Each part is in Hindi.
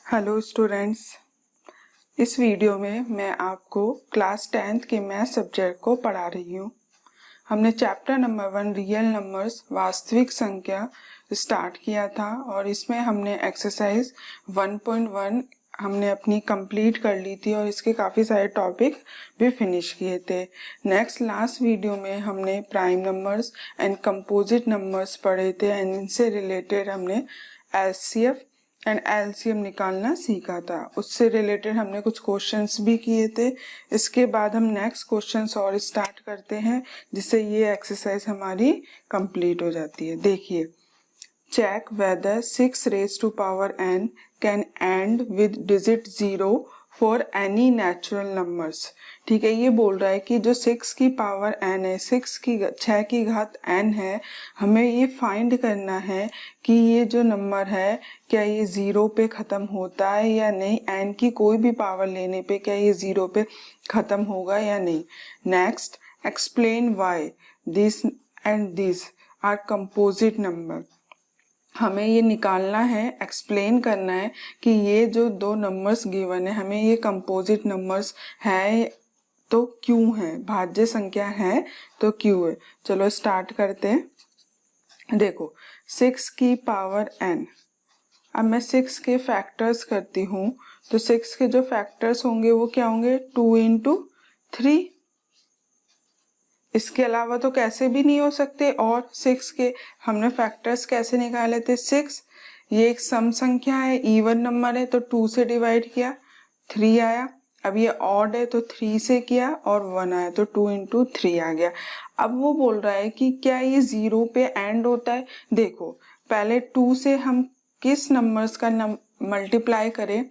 हेलो स्टूडेंट्स, इस वीडियो में मैं आपको क्लास 10th के मैथ सब्जेक्ट को पढ़ा रही हूँ। हमने चैप्टर नंबर 1 रियल नंबर्स वास्तविक संख्या स्टार्ट किया था और इसमें हमने एक्सरसाइज 1.1 हमने अपनी कंप्लीट कर ली थी और इसके काफ़ी सारे टॉपिक भी फिनिश किए थे। नेक्स्ट लास्ट वीडियो में हमने prime numbers and composite numbers पढ़े थे एंड इनसे रिलेटेड हमने एचसीएफ एंड एलसीएम निकालना सीखा था। उससे रिलेटेड हमने कुछ क्वेश्चंस भी किए थे। इसके बाद हम नेक्स्ट क्वेश्चंस और स्टार्ट करते हैं जिससे ये एक्सरसाइज हमारी कंप्लीट हो जाती है। देखिए, check whether 6 raised to power n can end with digit 0 for any natural numbers. ठीक है, ये बोल रहा है कि जो 6 की पावर n है, 6 की घात n है, हमें ये फाइंड करना है कि ये जो नंबर है क्या ये 0 पे ख़त्म होता है या नहीं, n की कोई भी पावर लेने पे क्या ये 0 पे ख़त्म होगा या नहीं। Next, explain why this and this are composite number. हमें ये निकालना है, एक्सप्लेन करना है कि ये जो दो नंबर्स गिवन है हमें ये कंपोजिट नंबर्स है तो क्यों है, भाज्य संख्या है तो क्यों है। चलो स्टार्ट करते हैं। देखो, 6 की पावर n, अब मैं 6 के फैक्टर्स करती हूँ तो 6 के जो फैक्टर्स होंगे वो क्या होंगे, 2 into 3। इसके अलावा तो कैसे भी नहीं हो सकते। और 6 के हमने फैक्टर्स कैसे निकाले थे, 6 ये एक सम संख्या है, इवन नंबर है तो 2 से डिवाइड किया 3 आया। अब ये ऑड है तो 3 से किया और 1 आया तो 2 into 3 आ गया। अब वो बोल रहा है कि क्या ये 0 पे एंड होता है। देखो, पहले 2 से हम किस नंबर्स का मल्टीप्लाई करें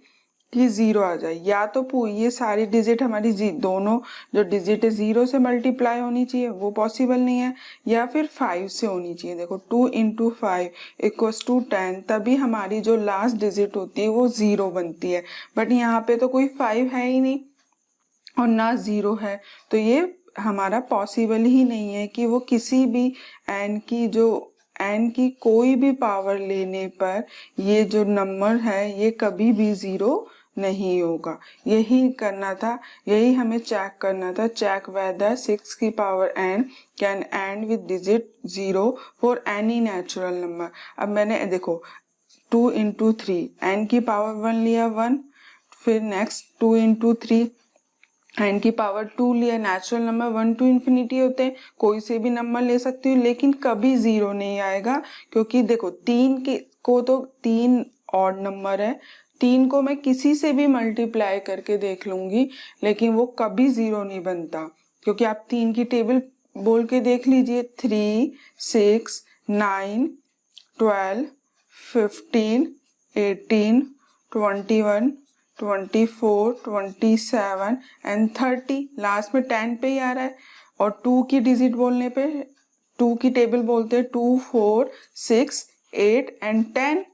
कि 0 आ जाए, या तो ये सारी डिजिट हमारी दोनों जो डिजिट है 0 से मल्टीप्लाई होनी चाहिए, वो पॉसिबल नहीं है, या फिर 5 से होनी चाहिए। देखो 2 into 5 इक्वल्स टू 10, तभी हमारी जो लास्ट डिजिट होती है वो 0 बनती है। बट यहाँ पे तो कोई 5 है ही नहीं और ना 0 है, तो ये हमारा पॉसिबल ही नहीं है कि वो किसी भी n की कोई भी पावर लेने पर ये जो नंबर है ये कभी भी 0 नहीं होगा। यही करना था, यही हमें चेक करना था। चेक वेदर 6 की power n can end with digit 0 for any natural number. अब मैंने देखो 2 into 3, n की पावर 1 लिया 1, फिर नेक्स्ट 2 into 3 n की पावर 2 लिया। नेचुरल नंबर 1 to इन्फिनिटी होते हैं, कोई से भी नंबर ले सकती हूँ लेकिन कभी 0 नहीं आएगा, क्योंकि देखो 3 ऑड नंबर है, 3 को मैं किसी से भी मल्टीप्लाई करके देख लूंगी लेकिन वो कभी 0 नहीं बनता। क्योंकि आप 3 की टेबल बोल के देख लीजिए, 3, 6, 9, 12, 15, 18, 21, 24, 27 एंड 30, लास्ट में 10 पे ही आ रहा है। और 2 की डिजिट बोलने पे 2 की टेबल बोलते हैं 2, 4, 6, 8 एंड 10।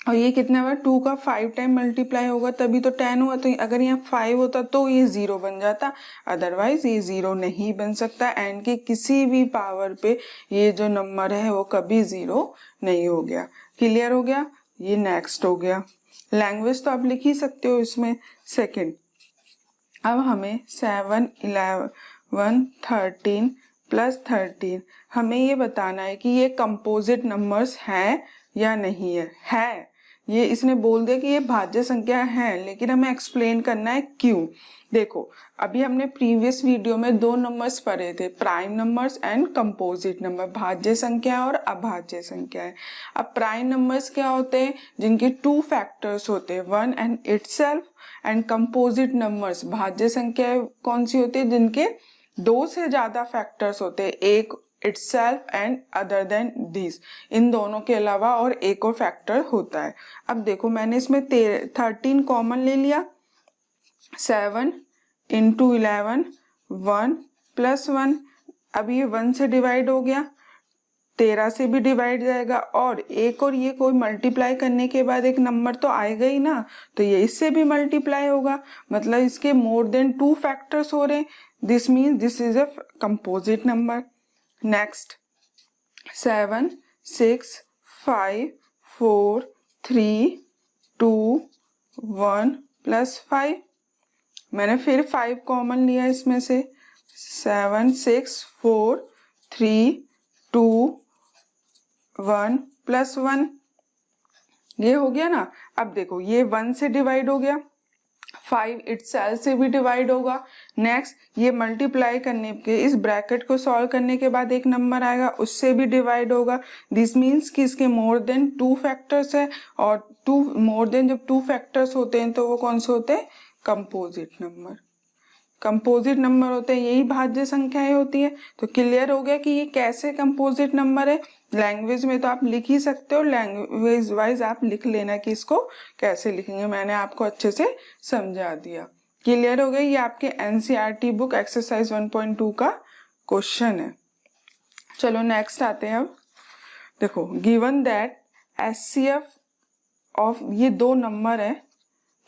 और ये कितना बार 2 का 5 टाइम मल्टीप्लाई होगा तभी तो 10 हुआ। तो अगर यहाँ 5 होता तो ये 0 बन जाता, अदरवाइज ये 0 नहीं बन सकता। एंड के किसी भी पावर पे ये जो नंबर है वो कभी 0 नहीं हो गया। क्लियर हो गया। ये नेक्स्ट हो गया। लैंग्वेज तो आप लिख ही सकते हो इसमें। सेकंड, अब हमें 7, 11, 13 प्लस 13 हमें ये बताना है कि ये कंपोजिट नंबर्स हैं या नहीं है। ये इसने बोल दिया कि ये भाज्य संख्या है, लेकिन हमें एक्सप्लेन करना है क्यों। देखो, अभी हमने प्रीवियस वीडियो में 2 नंबर्स पढ़े थे, prime numbers and composite number, भाज्य संख्या और अभाज्य संख्या है। अब प्राइम नंबर्स क्या होते हैं, जिनके 2 फैक्टर्स होते हैं, 1 and itself. And composite numbers, भाज्य संख्या कौन सी होती है, जिनके 2 से ज्यादा फैक्टर्स होते हैं, एक itself and other than this, इन दोनों के अलावा और एक और फैक्टर होता है। अब देखो, मैंने इसमें 13 कॉमन ले लिया, 7 into 11, 1 plus 1, अब ये 1 से डिवाइड हो गया, 13 से भी डिवाइड जाएगा, और ये कोई मल्टीप्लाई करने के बाद एक नंबर तो आएगा ही ना, तो ये इससे भी मल्टीप्लाई होगा, मतलब इसके मोर देन 2 फैक्टर्स हो रहे। This means this is a composite number. Next, 7, 6, 5, 4, 3, 2 1 + 5, मैंने फिर 5 कॉमन लिया इसमें से, 7 6 4 3 2 1 + 1, ये हो गया ना। अब देखो ये 1 से डिवाइड हो गया, 5 इटसेल्फ से भी डिवाइड होगा। नेक्स्ट ये मल्टीप्लाई करने के, इस ब्रैकेट को सॉल्व करने के बाद एक नंबर आएगा, उससे भी डिवाइड होगा। दिस मीन्स कि इसके मोर देन 2 फैक्टर्स है, और मोर देन जब 2 फैक्टर्स होते हैं तो वो कौन से होते हैं? Composite number. कंपोजिट नंबर होते हैं, यही भाज्य संख्याएं होती है। तो क्लियर हो गया कि ये कैसे कंपोजिट नंबर है। लैंग्वेज में तो आप लिख ही सकते हो, लैंग्वेज वाइज आप लिख लेना कि इसको कैसे लिखेंगे, मैंने आपको अच्छे से समझा दिया। क्लियर हो गया, ये आपके एनसीईआरटी बुक एक्सरसाइज 1.2 का क्वेश्चन है। चलो नेक्स्ट आते हैं। अब देखो, गिवन दैट एचसीएफ ऑफ, ये 2 नंबर है,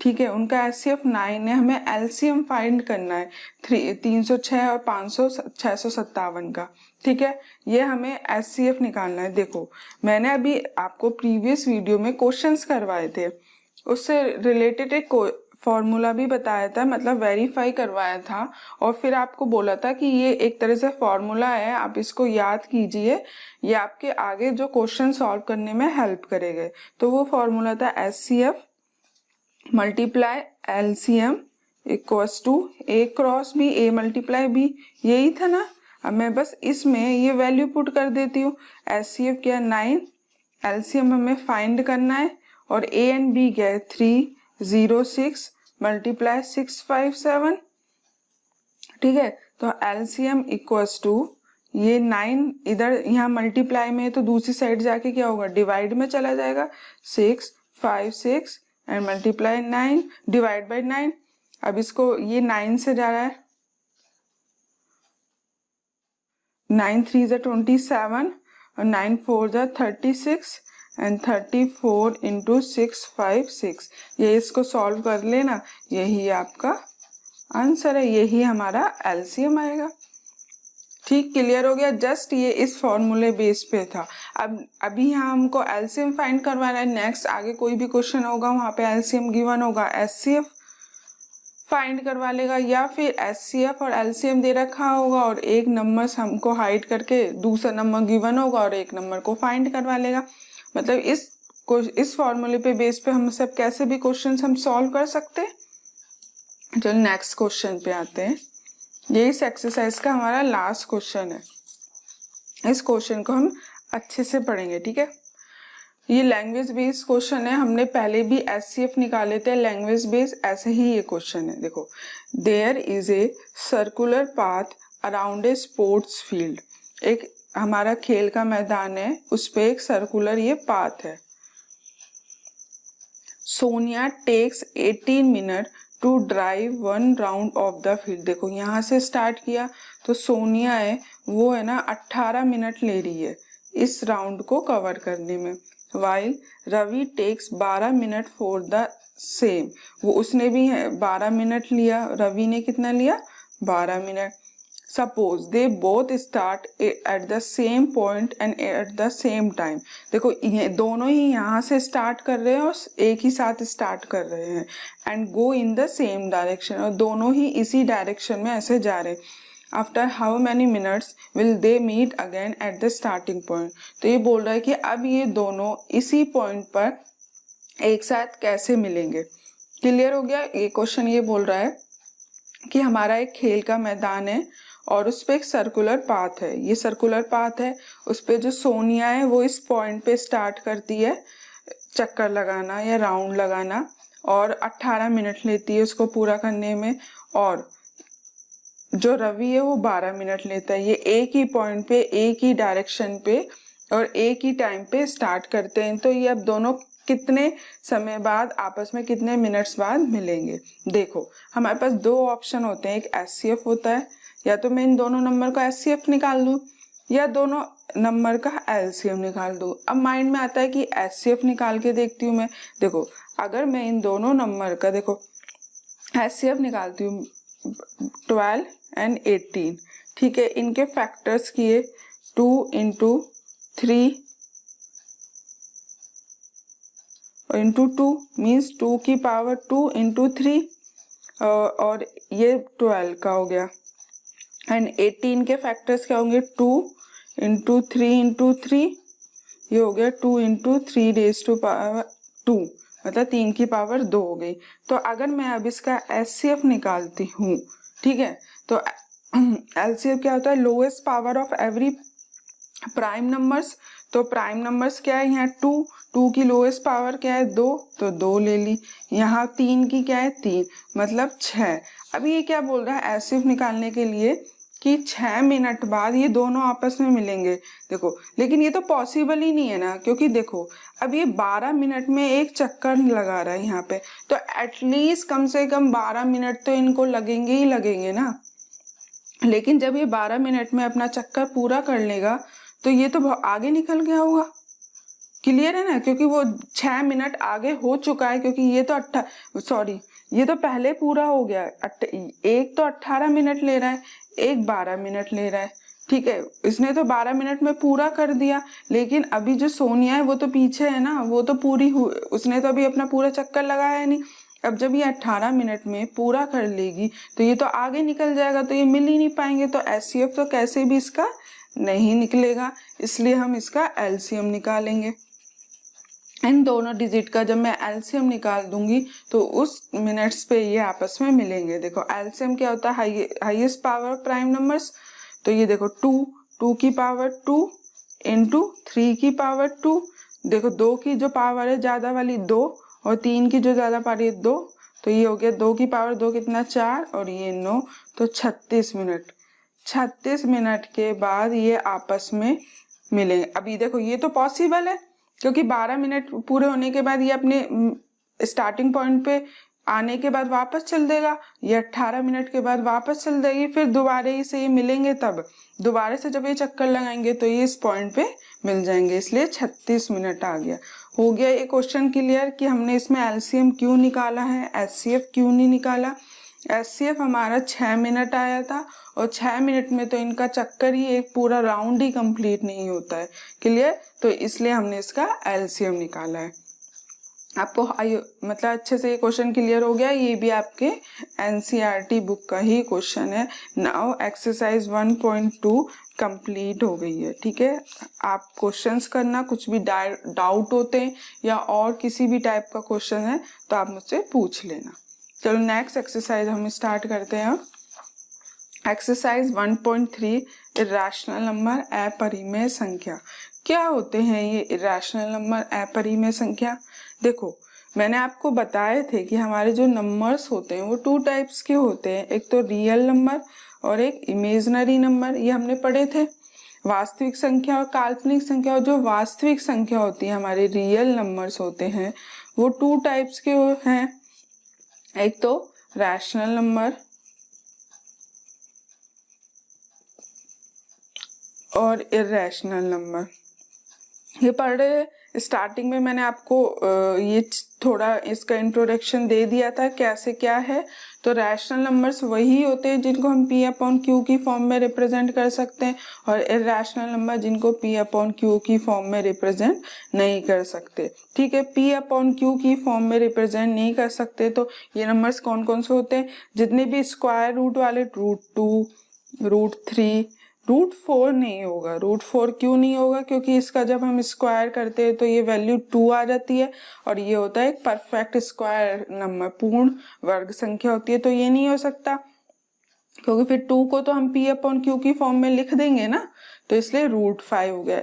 ठीक है, उनका एचसीएफ 9 है, हमें एलसीएम फाइंड करना है 306 और 657 का, ठीक है, ये हमें एचसीएफ निकालना है। देखो मैंने अभी आपको प्रीवियस वीडियो में क्वेश्चंस करवाए थे, उससे रिलेटेड एक फॉर्मूला भी बताया था, मतलब वेरीफाई करवाया था, और फिर आपको बोला था कि ये एक तरह से फॉर्मूला है, आप इसको याद कीजिए, ये आपके आगे जो क्वेश्चन सॉल्व करने में हेल्प करेगा। तो वो फॉर्मूला था HCF multiply LCM equals to a cross b, a multiply b, यही था ना। अब मैं बस इसमें ये वैल्यू पुट कर देती हूँ। एचसीएफ क्या है 9, एलसीएम हमें फाइंड करना है, और ए एंड बी क्या है 306 मल्टीप्लाई 657, ठीक है। तो एलसीएम इक्वल्स टू, ये 9 इधर यहाँ मल्टीप्लाई में है तो दूसरी साइड जाके क्या होगा, डिवाइड में चला जाएगा, 6 5 6 एंड मल्टीप्लाई 9 डिवाइड बाई 9। अब इसको ये 9 से जा रहा है, 9 3 = 27 और 9 4 = 36 एंड 34 इंटू 656, ये इसको सॉल्व कर लेना, यही आपका आंसर है, यही हमारा एलसीएम आएगा। ठीक, क्लियर हो गया। जस्ट ये इस फॉर्मूले बेस पे था। अब अभी यहाँ हमको एलसीएम फाइंड करवाना है। नेक्स्ट आगे कोई भी क्वेश्चन होगा वहां पे एलसीएम गिवन होगा, एचसीएफ फाइंड करवा लेगा, या फिर एचसीएफ और एलसीएम दे रखा होगा और एक नंबर हमको हाइड करके दूसरा नंबर गिवन होगा और एक नंबर को फाइंड करवा लेगा। मतलब इस फॉर्मूले पे बेस पे हम सब कैसे भी क्वेश्चन हम सॉल्व कर सकते हैं। चलो नेक्स्ट क्वेश्चन पे आते हैं। ये इस एक्सरसाइज का हमारा लास्ट क्वेश्चन है। इस क्वेश्चन को हम अच्छे से पढ़ेंगे, ठीक है। ये लैंग्वेज बेस्ड क्वेश्चन है, हमने पहले भी एचसीएफ निकाले थे लैंग्वेज बेस्ड, ऐसे ही ये क्वेश्चन है। देखो, there is a circular path around a sports field, एक हमारा खेल का मैदान है, उस पे एक सर्कुलर ये पाथ है। Sonia takes 18 minute to drive 1 round of the field. देखो यहाँ से स्टार्ट किया तो सोनिया है वो है ना 18 मिनट ले रही है इस राउंड को कवर करने में, while Ravi takes 12 minute for the same, वो उसने भी 12 मिनट लिया, रवि ने कितना लिया 12 minute. Suppose they both start at the same point and at the same time. देखो ये दोनों ही यहाँ से स्टार्ट कर रहे हैं और एक ही साथ स्टार्ट कर रहे हैं, and go in the same direction, और दोनों ही इसी डायरेक्शन में ऐसे जा रहे हैं। After how many minutes will they meet again at the starting point. तो ये बोल रहा है कि अब ये दोनों इसी पॉइंट पर एक साथ कैसे मिलेंगे। क्लियर हो गया। ये क्वेश्चन ये बोल रहा है कि हमारा एक खेल का मैदान है और उस पे एक सर्कुलर पाथ है, ये सर्कुलर पाथ है, उस पे जो सोनिया है वो इस पॉइंट पे स्टार्ट करती है चक्कर लगाना या राउंड लगाना, और 18 मिनट लेती है उसको पूरा करने में, और जो रवि है वो 12 मिनट लेता है। ये एक ही पॉइंट पे एक ही डायरेक्शन पे और एक ही टाइम पे स्टार्ट करते हैं, तो ये अब दोनों कितने समय बाद आपस में कितने मिनट्स बाद मिलेंगे। देखो हमारे पास 2 ऑप्शन होते हैं, एक एचसीएफ होता है, या तो मैं इन दोनों नंबर का एचसीएफ निकाल दूं या दोनों नंबर का एलसीएम निकाल दूं। अब माइंड में आता है कि एचसीएफ निकाल के देखती हूँ मैं। देखो अगर मैं इन दोनों नंबर का देखो एचसीएफ निकालती हूँ 12 एंड 18, ठीक है, इनके फैक्टर्स किए 2 × 3 और इंटू 2 मीन्स 2 की पावर 2 इंटू 3 और ये 12 का हो गया। एंड 18 के फैक्टर्स क्या होंगे 2 इंटू 3 इंटू 3, ये हो गया 2 इंटू 3 रेज टू पावर 2, मतलब 3 की पावर 2 हो गई। तो अगर मैं अब इसका एचसीएफ निकालती हूँ, ठीक है, तो एलसीएफ क्या होता है, lowest power of every prime numbers. तो प्राइम नंबर्स क्या है यहाँ 2 की लोएस्ट पावर क्या है 2, तो 2 ले ली। यहाँ 3 की क्या है 3, मतलब 6। अभी ये क्या बोल रहा है एलसीएफ निकालने के लिए कि 6 मिनट बाद ये दोनों आपस में मिलेंगे। देखो लेकिन ये तो पॉसिबल ही नहीं है ना, क्योंकि देखो अब ये 12 मिनट में एक चक्कर लगा रहा है यहाँ पे, तो एटलीस्ट कम से कम 12 मिनट तो इनको लगेंगे ही लगेंगे ना। लेकिन जब ये 12 मिनट में अपना चक्कर पूरा कर लेगा तो ये तो बहुत आगे निकल गया होगा। क्लियर है ना, क्योंकि वो 6 मिनट आगे हो चुका है, क्योंकि ये तो ये तो पहले पूरा हो गया। एक तो 18 मिनट ले रहा है, एक 12 मिनट ले रहा है, ठीक है, इसने तो 12 मिनट में पूरा कर दिया। लेकिन अभी जो सोनिया है वो तो पीछे है ना, वो तो उसने तो अभी अपना पूरा चक्कर लगाया नहीं। अब जब ये 18 मिनट में पूरा कर लेगी तो ये तो आगे निकल जाएगा, तो ये मिल ही नहीं पाएंगे। तो एचसीएफ तो कैसे भी इसका नहीं निकलेगा, इसलिए हम इसका एलसीएम निकालेंगे। इन दोनों डिजिट का जब मैं एलसीएम निकाल दूंगी तो उस मिनट्स पे ये आपस में मिलेंगे। देखो एलसीएम क्या होता है, हाईएस्ट पावर प्राइम नंबर्स। तो ये देखो 2 की पावर 2 इंटू 3 की पावर 2। देखो 2 की जो पावर है ज्यादा वाली 2 और 3 की जो ज्यादा पावर है 2, तो ये हो गया 2 की पावर 2 कितना 4 और ये 9, तो 36 मिनट। 36 मिनट के बाद ये आपस में मिलेंगे। अभी देखो ये तो पॉसिबल है, क्योंकि 12 मिनट पूरे होने के बाद ये अपने स्टार्टिंग पॉइंट पे आने के बाद वापस चल देगा, ये 18 मिनट के बाद वापस चल देगी, फिर दोबारा से ये मिलेंगे, तब दोबारा से जब ये चक्कर लगाएंगे तो ये इस पॉइंट पे मिल जाएंगे, इसलिए 36 मिनट आ गया। हो गया ये क्वेश्चन क्लियर कि हमने इसमें एलसीएम क्यों निकाला है, एचसीएफ क्यों नहीं निकाला। एचसीएफ हमारा 6 मिनट आया था और 6 मिनट में तो इनका चक्कर ही एक पूरा राउंड ही कंप्लीट नहीं होता है। क्लियर, तो इसलिए हमने इसका एलसीएम निकाला है। आपको मतलब अच्छे से ये क्वेश्चन क्लियर हो गया। ये भी आपके एनसीईआरटी बुक का ही क्वेश्चन है। नाउ एक्सरसाइज 1.2 कंप्लीट हो गई है। ठीक है, आप क्वेश्चंस करना, कुछ भी डाउट होते हैं या और किसी भी टाइप का क्वेश्चन है तो आप मुझसे पूछ लेना। चलो नेक्स्ट एक्सरसाइज हम स्टार्ट करते हैं। एक्सरसाइज 1.3 इरेशनल नंबर अपरिमेय संख्या। क्या होते हैं ये इरेशनल नंबर अपरिमेय संख्या? देखो मैंने आपको बताए थे कि हमारे जो नंबर्स होते हैं वो 2 टाइप्स के होते हैं, एक तो रियल नंबर और एक इमेजिनरी नंबर, ये हमने पढ़े थे। वास्तविक संख्या और काल्पनिक संख्या। और जो वास्तविक संख्या होती है, हमारे रियल नंबर्स होते हैं, वो 2 टाइप्स के हैं, एक तो रैशनल नंबर और इरेशनल नंबर। ये पढ़ रहे स्टार्टिंग में मैंने आपको ये थोड़ा इसका इंट्रोडक्शन दे दिया था कैसे क्या है। तो रैशनल नंबर्स वही होते हैं जिनको हम P/Q की फॉर्म में रिप्रेजेंट कर सकते हैं, और इरेशनल नंबर जिनको P/Q की फॉर्म में रिप्रेजेंट नहीं कर सकते। ठीक है, P/Q की फॉर्म में रिप्रेजेंट नहीं कर सकते तो ये नंबर्स कौन कौन से होते हैं? जितने भी स्क्वायर रूट वाले, √2, √3, √4 नहीं होगा। √4 क्यों नहीं होगा? क्योंकि इसका जब हम स्क्वायर करते हैं तो ये वैल्यू 2 आ जाती है, और ये होता है एक परफेक्ट स्क्वायर नंबर, पूर्ण वर्ग संख्या होती है, तो ये नहीं हो सकता, क्योंकि फिर 2 को तो हम P/Q की फॉर्म में लिख देंगे ना, तो इसलिए √5 हो गया।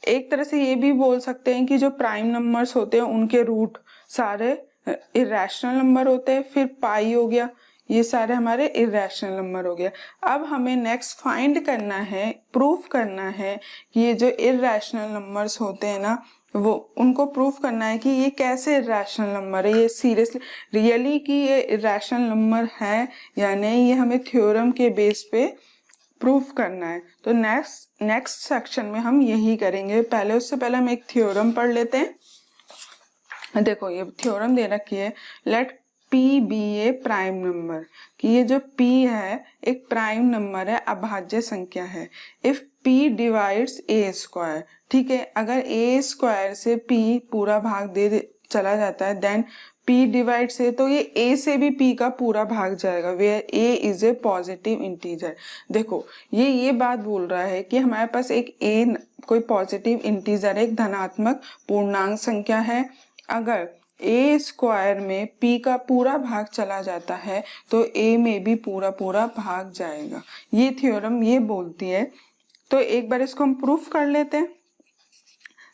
एक तरह से ये भी बोल सकते हैं कि जो प्राइम नंबर्स होते हैं उनके रूट सारे इरेशनल नंबर होते हैं। फिर पाई हो गया, ये सारे हमारे इरेशनल नंबर हो गया। अब हमें नेक्स्ट फाइंड करना है, प्रूफ करना है कि ये जो इरेशनल नंबर्स होते हैं ना, वो उनको प्रूफ करना है कि ये कैसे इरेशनल नंबर है, ये सीरियसली रियली कि ये इरेशनल नंबर है या नहीं, ये हमें थ्योरम के बेस पे प्रूफ करना है। तो नेक्स्ट सेक्शन में हम यही करेंगे। पहले उससे पहले हम एक थ्योरम पढ़ लेते हैं। देखो ये थ्योरम दे रखी है, लेट P बी ए प्राइम नंबर, कि ये जो P है एक प्राइम नंबर है, अभाज्य संख्या है। If P divides A square, ठीक है, अगर A स्क्वायर से P पूरा भाग दे चला जाता है देन p डिवाइड्स a, तो ये a से भी p का पूरा भाग जाएगा where a is a positive integer. देखो ये बात बोल रहा है कि हमारे पास एक a कोई पॉजिटिव इंटीजर, एक धनात्मक पूर्णांक संख्या है, अगर a स्क्वायर में p का पूरा भाग चला जाता है तो a में भी पूरा पूरा भाग जाएगा। ये थ्योरम ये बोलती है। तो एक बार इसको हम प्रूफ कर लेते हैं।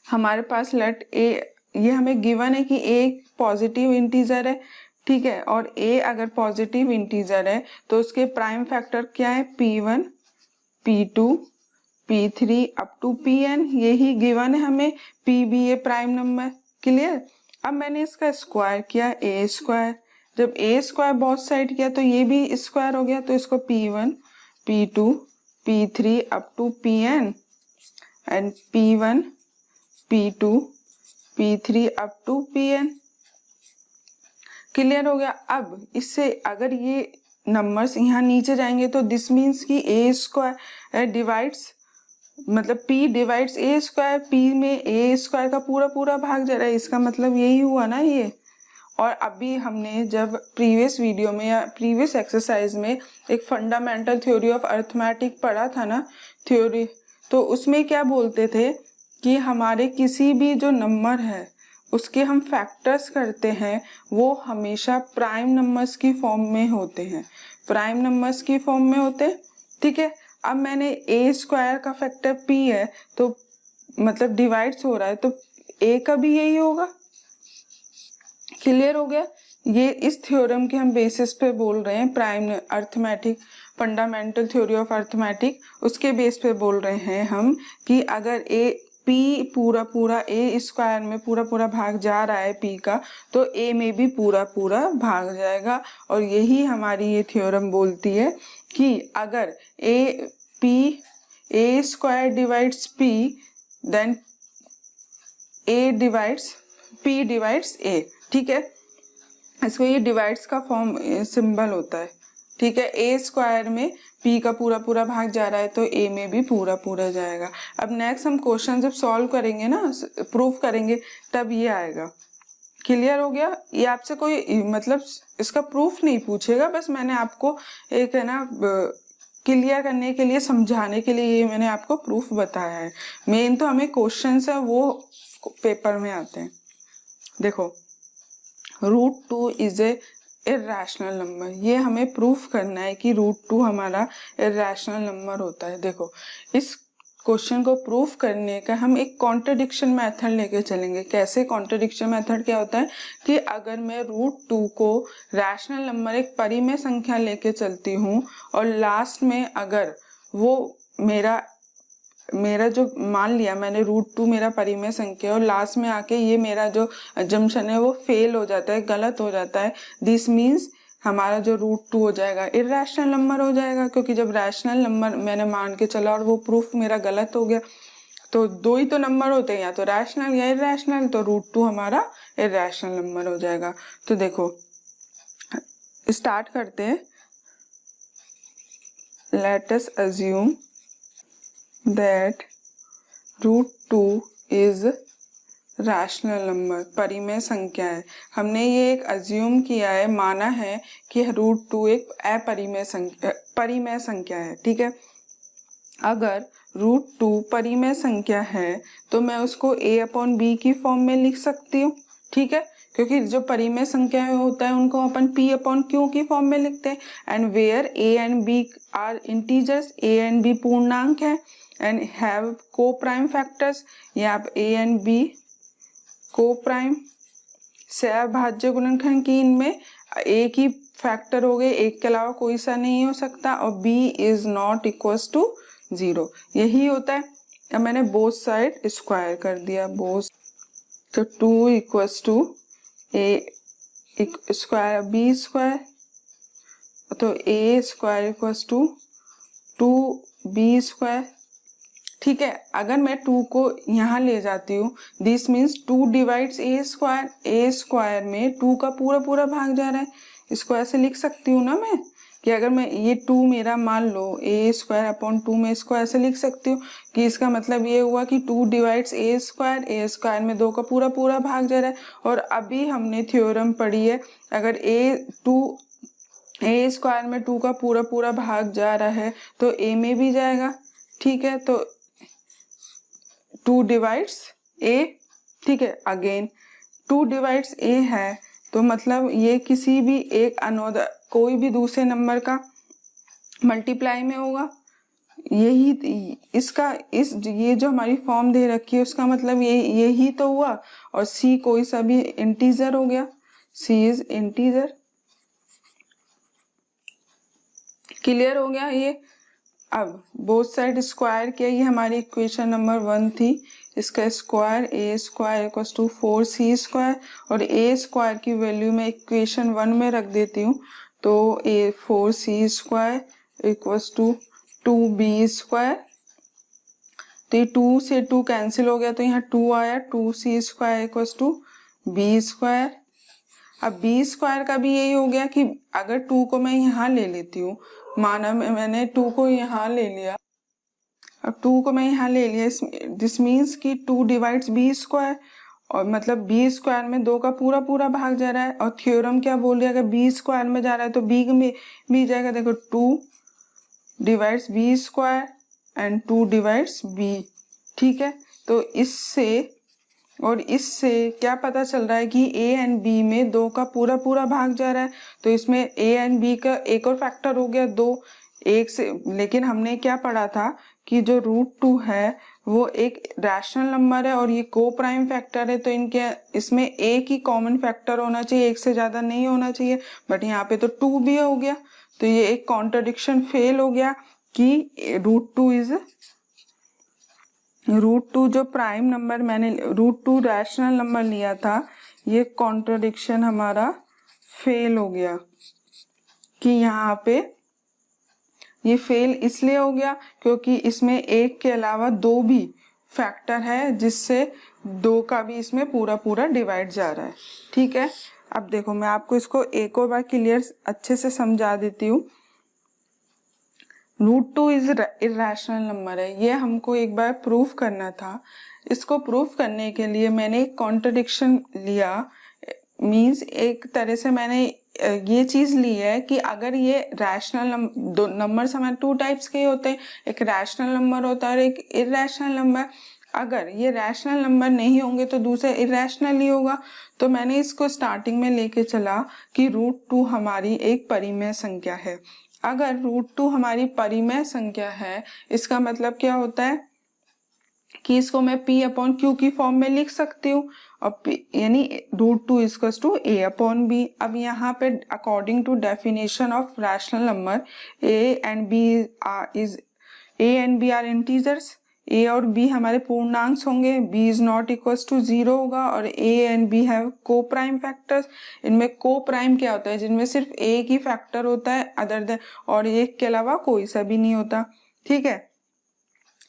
हमारे पास लेट a, ये हमें गिवन है कि a एक पॉजिटिव इंटीजर है, ठीक है, और a अगर पॉजिटिव इंटीजर है तो उसके प्राइम फैक्टर क्या है, p1, p2, p3 up to pn, यही गिवन है हमें। p भी ये प्राइम नंबर, क्लियर। अब मैंने इसका स्क्वायर किया a स्क्वायर, जब a स्क्वायर बोथ साइड किया तो ये भी स्क्वायर हो गया, तो इसको p1, p2, p3 up to pn and p1, p2, p3 up to pn, clear हो गया। अब इससे अगर ये नंबर्स यहाँ नीचे जाएंगे तो दिस मीन्स कि a स्क्वायर डिवाइड्स, मतलब p divides a square, p में a स्क्वायर का पूरा पूरा भाग जा रहा है, इसका मतलब यही हुआ ना ये। और अभी हमने जब प्रीवियस वीडियो में या प्रीवियस एक्सरसाइज में एक फंडामेंटल थ्योरी ऑफ अरिथमेटिक पढ़ा था ना थ्योरी, तो उसमें क्या बोलते थे कि हमारे किसी भी जो नंबर है उसके हम फैक्टर्स करते हैं वो हमेशा प्राइम नंबर्स की फॉर्म में होते हैं, प्राइम नंबर्स की फॉर्म में होते हैं, ठीक है। अब मैंने a स्क्वायर का फैक्टर p है तो मतलब डिवाइड्स हो रहा है तो a का भी यही होगा, क्लियर हो गया। ये इस थ्योरम के हम बेसिस पे बोल रहे हैं, prime arithmetic fundamental theory of arithmetic, उसके बेस पे बोल रहे हैं हम कि अगर p पूरा पूरा a स्क्वायर में पूरा पूरा भाग जा रहा है p का, तो a में भी पूरा पूरा भाग जाएगा। और यही हमारी ये थ्योरम बोलती है कि अगर a square divides p then a divides p divides a, ठीक है। इसको ये डिवाइड्स का फॉर्म सिंबल होता है, ठीक है। a स्क्वायर में p का पूरा पूरा भाग जा रहा है तो a में भी पूरा पूरा जाएगा। अब नेक्स्ट हम क्वेश्चन जब सॉल्व करेंगे ना, प्रूफ करेंगे, तब ये आएगा, क्लियर हो गया। ये आपसे कोई मतलब इसका प्रूफ नहीं पूछेगा, बस मैंने आपको एक है ना क्लियर करने के लिए, समझाने के लिए ये मैंने आपको प्रूफ बताया है। मेन तो हमें क्वेश्चन है वो पेपर में आते हैं। देखो √2 इज ए इर्रेशनल नंबर, ये हमें प्रूफ करना है कि √2 हमारा इर्रेशनल नंबर होता है। देखो इस क्वेश्चन को प्रूफ करने का हम एक कॉन्ट्रडिक्शन मेथड लेके चलेंगे। कैसे कॉन्ट्रडिक्शन मेथड क्या होता है कि अगर मैं √2 को रैशनल नंबर एक परिमेय संख्या लेके चलती हूँ और लास्ट में अगर वो मेरा जो मान लिया मैंने √2 मेरा परिमेय संख्या और लास्ट में आके ये मेरा जो अजम्पशन है वो फेल हो जाता है, गलत हो जाता है, दिस मीन्स हमारा जो √2 हो जाएगा इर्रेशनल नंबर हो जाएगा, क्योंकि जब रैशनल नंबर मैंने मान के चला और वो प्रूफ मेरा गलत हो गया। तो दो ही तो नंबर होते हैं, या तो रैशनल या इर्रेशनल, तो √2 हमारा इर्रेशनल नंबर हो जाएगा। तो देखो स्टार्ट करते हैं। Let us assume that √2 is rational number, परिमेय संख्या है। हमने ये एक अज्यूम किया है, माना है कि √2 एक परिमेय संख्या है, ठीक है। अगर √2 परिमेय संख्या है तो मैं उसको a/b की फॉर्म में लिख सकती हूँ, ठीक है, क्योंकि जो परिमेय संख्या होता है उनको अपन p/q की फॉर्म में लिखते हैं। And where a and b are integers, a and b पूर्णांक है and have coprime factors, या आप a एंड b को प्राइम सहभाज्य गुणनखंड की, इनमें एक ही फैक्टर हो गए, एक के अलावा कोई सा नहीं हो सकता, और b is not equals to 0, यही होता है। अब मैंने बोथ साइड स्क्वायर कर दिया, बोथ, तो 2 equals to a square b square, तो a square equals to 2b square, ठीक है। अगर मैं 2 को यहाँ ले जाती हूँ, this means 2 divides a square में 2 का पूरा पूरा भाग जा रहा है, इसको ऐसे लिख सकती हूँ ना मैं, कि अगर मैं ये 2 मेरा मान लो ए स्क्वायर अपॉन 2 में इसको ऐसे लिख सकती हूँ कि इसका मतलब ये हुआ कि 2 डिवाइड्स ए स्क्वायर में 2 का पूरा पूरा भाग जा रहा है। और अभी हमने थ्योरम पढ़ी है, अगर ए स्क्वायर में 2 का पूरा पूरा भाग जा रहा है तो ए में भी जाएगा। ठीक है, तो 2 डिवाइड्स ए, ठीक है, अगेन 2 डिवाइड्स ए है तो मतलब ये किसी भी एक अनोदर कोई भी दूसरे नंबर का मल्टीप्लाई में होगा। यही इसका ये जो हमारी फॉर्म दे रखी है उसका मतलब यही तो हुआ। और सी कोई सा भी इंटीजर हो गया, सी इज इंटीजर। क्लियर हो गया ये। अब बोथ साइड स्क्वायर किया, ये हमारी इक्वेशन नंबर 1 थी। इसका square a square equals to 4c square, और ए स्क्वायर की वैल्यू मैं इक्वेशन 1 में रख देती हूँ। तो a 4c square equals to 2b square. तो ये 2 से 2 कैंसिल हो गया तो यहाँ 2 आया, 2c square equals to b square. अब b स्क्वायर का भी यही हो गया कि अगर 2 को मैं यहाँ ले लेती हूँ, माना मैंने 2 को यहाँ ले लिया, अब 2 को मैं यहाँ ले लिया, दिस मीन्स कि 2 डिवाइड्स b स्क्वायर, और मतलब b स्क्वायर में 2 का पूरा पूरा भाग जा रहा है। और थ्योरम क्या बोल रही है, अगर b स्क्वायर में जा रहा है तो b में भी जाएगा। देखो 2 divides b square and 2 divides b। ठीक है, तो इससे और इससे क्या पता चल रहा है कि a एंड b में 2 का पूरा पूरा भाग जा रहा है। तो इसमें a एंड b का एक और फैक्टर हो गया 2, एक से। लेकिन हमने क्या पढ़ा था कि जो √2 है वो एक रैशनल नंबर है और ये को प्राइम फैक्टर है, तो इनके इसमें एक ही कॉमन फैक्टर होना चाहिए, एक से ज्यादा नहीं होना चाहिए। बट यहाँ पे तो 2 भी हो गया, तो ये एक कॉन्ट्रडिक्शन फेल हो गया कि √2 जो प्राइम नंबर मैंने √2 रैशनल नंबर लिया था, ये कॉन्ट्रडिक्शन हमारा फेल हो गया। कि यहाँ पे ये फेल इसलिए हो गया क्योंकि इसमें एक के अलावा 2 भी फैक्टर है, जिससे 2 का भी इसमें पूरा पूरा डिवाइड जा रहा है। ठीक है, अब देखो मैं आपको इसको एक और बार क्लियर अच्छे से समझा देती हूँ। √2 इज इर्रेशनल नंबर है, ये हमको एक बार प्रूफ करना था। इसको प्रूफ करने के लिए मैंने एक कॉन्ट्रडिक्शन लिया, मींस एक तरह से मैंने ये चीज ली है कि अगर ये रैशनल नंबर्स हमारे 2 टाइप्स के होते हैं, एक रैशनल नंबर होता है और एक इर्रेशनल नंबर। अगर ये रैशनल नंबर नहीं होंगे तो दूसरा इर्रेशनल ही होगा। तो मैंने इसको स्टार्टिंग में लेके चला कि √2 हमारी एक परिमेय संख्या है। अगर √2 हमारी परिमेय संख्या है, इसका मतलब क्या होता है कि इसको मैं p/q की फॉर्म में लिख सकती हूँ, और यानी √2 इक्वल्स टू a/b। अब यहाँ पे according to definition of rational number a and b are integers, a और b हमारे पूर्णांक होंगे, b is not equals to 0 होगा, और a and b have coprime factors. इनमें को प्राइम क्या होता है, जिनमें सिर्फ एक ही फैक्टर होता है अदर देन, और एक के अलावा कोई सा भी नहीं होता। ठीक है,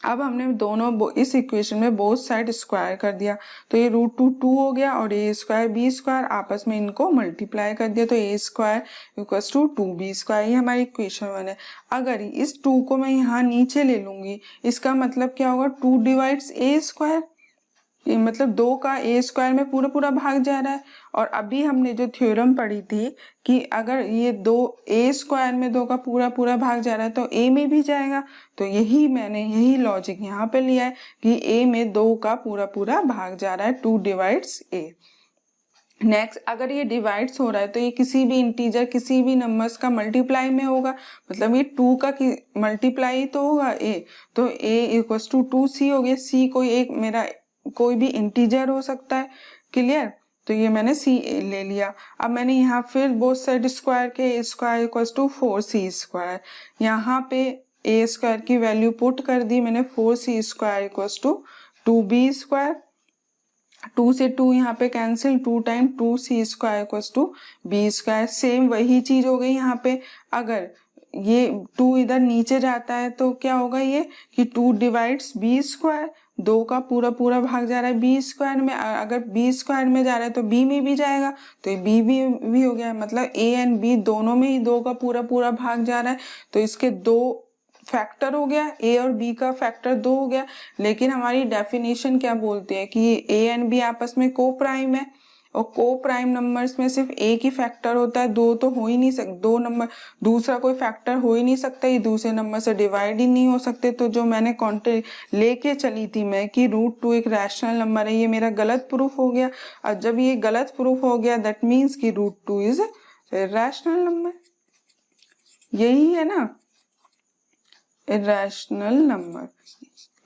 अब हमने दोनों इस इक्वेशन में बोथ साइड स्क्वायर कर दिया, तो ये √2 हो गया, और a स्क्वायर b स्क्वायर आपस में इनको मल्टीप्लाई कर दिया, तो a square equals to 2b square. ये हमारी इक्वेशन 1 है। अगर इस 2 को मैं यहाँ नीचे ले लूंगी, इसका मतलब क्या होगा, 2 डिवाइड्स a स्क्वायर, मतलब 2 का a स्क्वायर में पूरा पूरा भाग जा रहा है। और अभी हमने जो थ्योरम पढ़ी थी कि अगर ये 2 a स्क्वायर में 2 का पूरा पूरा भाग जा रहा है तो a में भी जाएगा। तो मैंने यही लॉजिक यहाँ पे लिया है कि a में 2 का पूरा पूरा भाग जा रहा है, 2 डिवाइड्स a। नेक्स्ट, अगर ये डिवाइड्स हो रहा है तो ये किसी भी इंटीजर किसी भी नंबर्स का मल्टीप्लाई में होगा, मतलब ये 2 का मल्टीप्लाई तो होगा a, तो a इक्वल्स टू 2c हो गया। c कोई भी इंटीजर हो सकता है। क्लियर, तो ये मैंने c ले लिया। अब मैंने यहाँ फिर बोथ साइड स्क्वायर के, a square equals to 4c square, यहाँ पे a स्क्वायर की वैल्यू पुट कर दी मैंने, 4c square equals to 2b square, 2 से 2 यहाँ पे cancel, 2 time 2c square equals to b square. Same वही चीज हो गई यहाँ पे। अगर ये 2 इधर नीचे जाता है तो क्या होगा, ये कि 2 डिवाइड्स b स्क्वायर, 2 का पूरा पूरा भाग जा रहा है बी स्क्वायर में, अगर बी स्क्वायर में जा रहा है तो बी में भी जाएगा, तो ये बी भी हो गया, मतलब ए एंड बी दोनों में ही 2 का पूरा पूरा भाग जा रहा है, तो इसके 2 फैक्टर हो गया, ए और बी का फैक्टर 2 हो गया। लेकिन हमारी डेफिनेशन क्या बोलती है कि ए एंड बी आपस में को प्राइम है, और को प्राइम नंबर्स में सिर्फ एक ही फैक्टर होता है, 2 तो हो ही नहीं सकते, 2 नंबर दूसरा कोई फैक्टर हो ही नहीं सकता, ये दूसरे नंबर से डिवाइड ही नहीं हो सकते। तो जो मैंने कॉन्टेक्ट लेके चली थी मैं कि √2 एक रैशनल नंबर है, ये मेरा गलत प्रूफ हो गया। और जब ये गलत प्रूफ हो गया दैट मीन्स कि √2 इज रैशनल नंबर, यही है ना इरेशनल नंबर,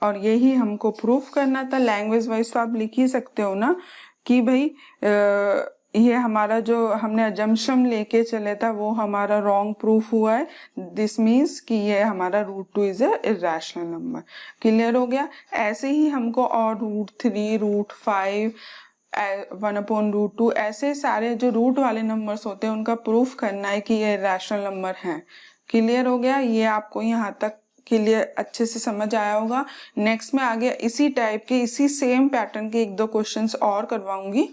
और यही हमको प्रूफ करना था। लैंग्वेज वाइज तो आप लिख ही सकते हो ना कि भाई ये हमारा जो हमने अजम्पशन लेके चले था वो हमारा रॉन्ग प्रूफ हुआ है, दिस मीन्स कि ये हमारा √2 is a irrational number. Clear हो गया। ऐसे ही हमको और √3 √5 1/√2 ऐसे सारे जो रूट वाले नंबर्स होते हैं उनका प्रूफ करना है कि ये रैशनल नंबर हैं। क्लियर हो गया। ये आपको यहाँ तक क्लियर अच्छे से समझ आया होगा। नेक्स्ट में आगे इसी टाइप के इसी सेम पैटर्न के 1-2 क्वेश्चंस और करवाऊंगी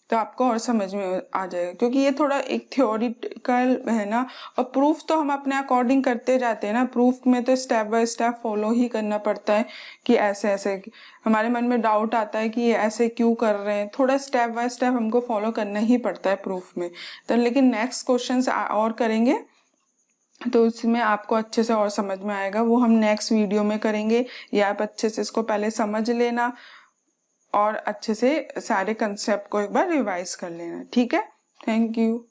तो आपको और समझ में आ जाएगा, क्योंकि ये थोड़ा एक थ्योरिटिकल है ना, और प्रूफ तो हम अपने अकॉर्डिंग करते जाते हैं ना, प्रूफ में तो स्टेप बाय स्टेप फॉलो ही करना पड़ता है कि ऐसे ऐसे हमारे मन में डाउट आता है कि ये ऐसे क्यों कर रहे हैं, थोड़ा स्टेप बाय स्टेप हमको फॉलो करना ही पड़ता है प्रूफ में। तो लेकिन नेक्स्ट क्वेश्चन और करेंगे तो उसमें आपको अच्छे से और समझ में आएगा, वो हम नेक्स्ट वीडियो में करेंगे। ये आप अच्छे से इसको पहले समझ लेना और अच्छे से सारे कंसेप्ट को एक बार रिवाइज कर लेना। ठीक है, थैंक यू।